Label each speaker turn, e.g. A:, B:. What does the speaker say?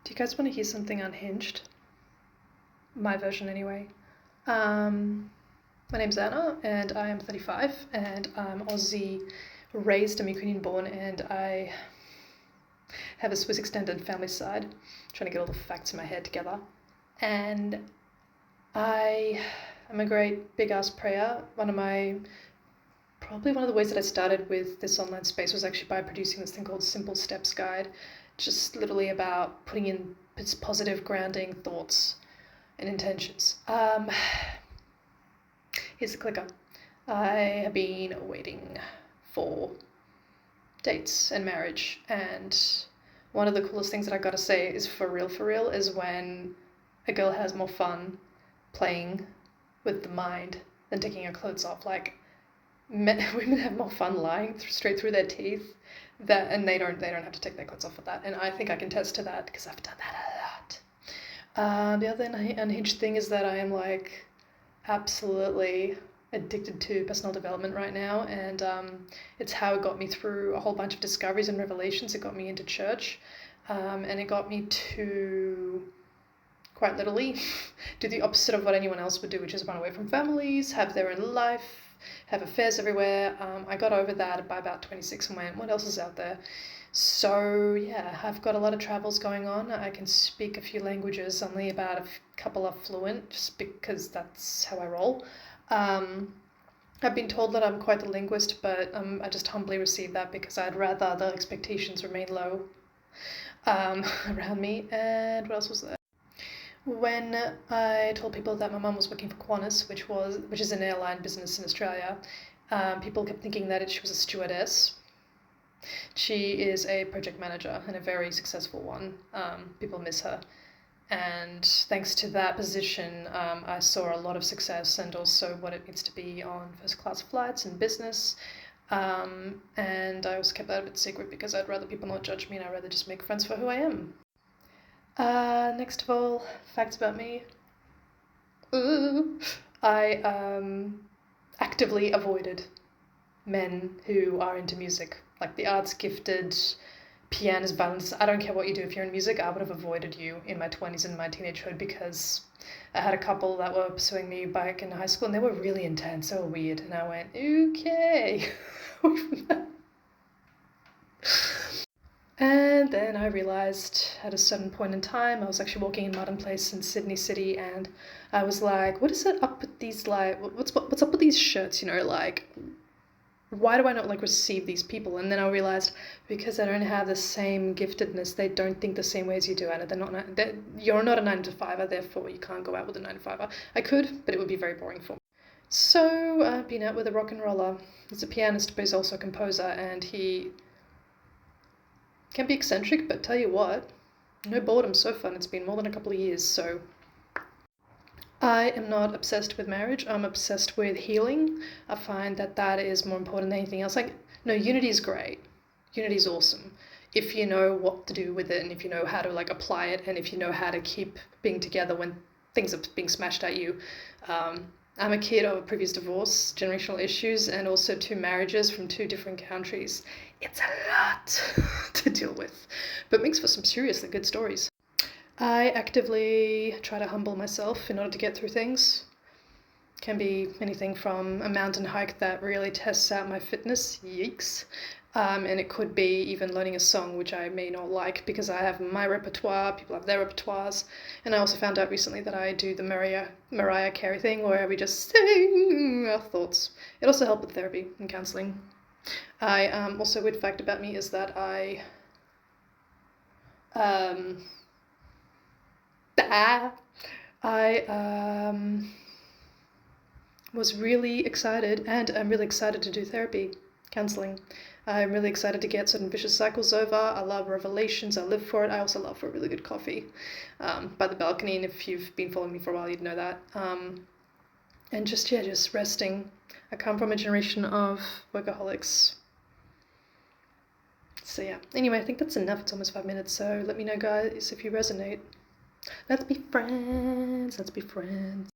A: Do you guys want to hear something unhinged? My version, anyway. My name's Anna, and I am 35, and I'm Aussie raised, I'm Ukrainian born, and I have a Swiss extended family side. Trying to get all the facts in my head together. And I am a great big ass prayer. Probably one of the ways that I started with this online space was actually by producing this thing called Simple Steps Guide, just literally about putting in positive grounding thoughts and intentions. Here's the clicker. I have been waiting for dates and marriage, and one of the coolest things that I gotta say is for real, is when a girl has more fun playing with the mind than taking her clothes off. Like, women have more fun lying straight through their teeth, and they don't have to take their clothes off for that. And I think I can attest to that because I've done that a lot. The other unhinged thing is that I am like absolutely addicted to personal development right now, and it's how it got me through a whole bunch of discoveries and revelations. It got me into church, and it got me to quite literally do the opposite of what anyone else would do, which is run away from families, have their own life, have affairs everywhere. I got over that by about 26 and went, what else is out there? So yeah, I've got a lot of travels going on. I can speak a few languages, only about a couple are fluent, just because that's how I roll. I've been told that I'm quite the linguist, but I just humbly receive that because I'd rather the expectations remain low around me. And what else was there? When I told people that my mum was working for Qantas, which is an airline business in Australia, people kept thinking that she was a stewardess. She is a project manager and a very successful one. People miss her. And thanks to that position, I saw a lot of success and also what it means to be on first class flights and business. And I also kept that a bit secret because I'd rather people not judge me and I'd rather just make friends for who I am. Next of all, facts about me. I actively avoided men who are into music, like the arts gifted, pianist, violinist. I don't care what you do if you're in music. I would have avoided you in my 20s and my teenagehood because I had a couple that were pursuing me back in high school and they were really intense, they were weird, and I went, okay. And then I realised at a certain point in time, I was actually walking in Martin Place in Sydney City, and I was like, what is it up with these, like, what's up with these shirts, you know, like, why do I not, like, receive these people? And then I realised because they don't have the same giftedness, they don't think the same way as you do, and you're not a 9-to-5er, therefore you can't go out with a 9-to-5er. I could, but it would be very boring for me. So I've been out with a rock and roller. He's a pianist, but he's also a composer, and he can be eccentric, but tell you what, no boredom so far, and it's been more than a couple of years, so. I am not obsessed with marriage, I'm obsessed with healing. I find that is more important than anything else. Like, no, unity is great. Unity is awesome. If you know what to do with it, and if you know how to, like, apply it, and if you know how to keep being together when things are being smashed at you. I'm a kid of a previous divorce, generational issues, and also 2 marriages from 2 different countries. It's a lot to deal with, but makes for some seriously good stories. I actively try to humble myself in order to get through things. Can be anything from a mountain hike that really tests out my fitness, yikes, and it could be even learning a song which I may not like because I have my repertoire, people have their repertoires, and I also found out recently that I do the Mariah Carey thing where we just sing our thoughts. It also helped with therapy and counselling. Also a weird fact about me is that I was really excited, and I'm really excited to do therapy, counselling. I'm really excited to get certain vicious cycles over. I love revelations, I live for it. I also love for a really good coffee by the balcony, and if you've been following me for a while, you'd know that. And just resting. I come from a generation of workaholics. So yeah, anyway, I think that's enough. It's almost 5 minutes, so let me know, guys, if you resonate. Let's be friends.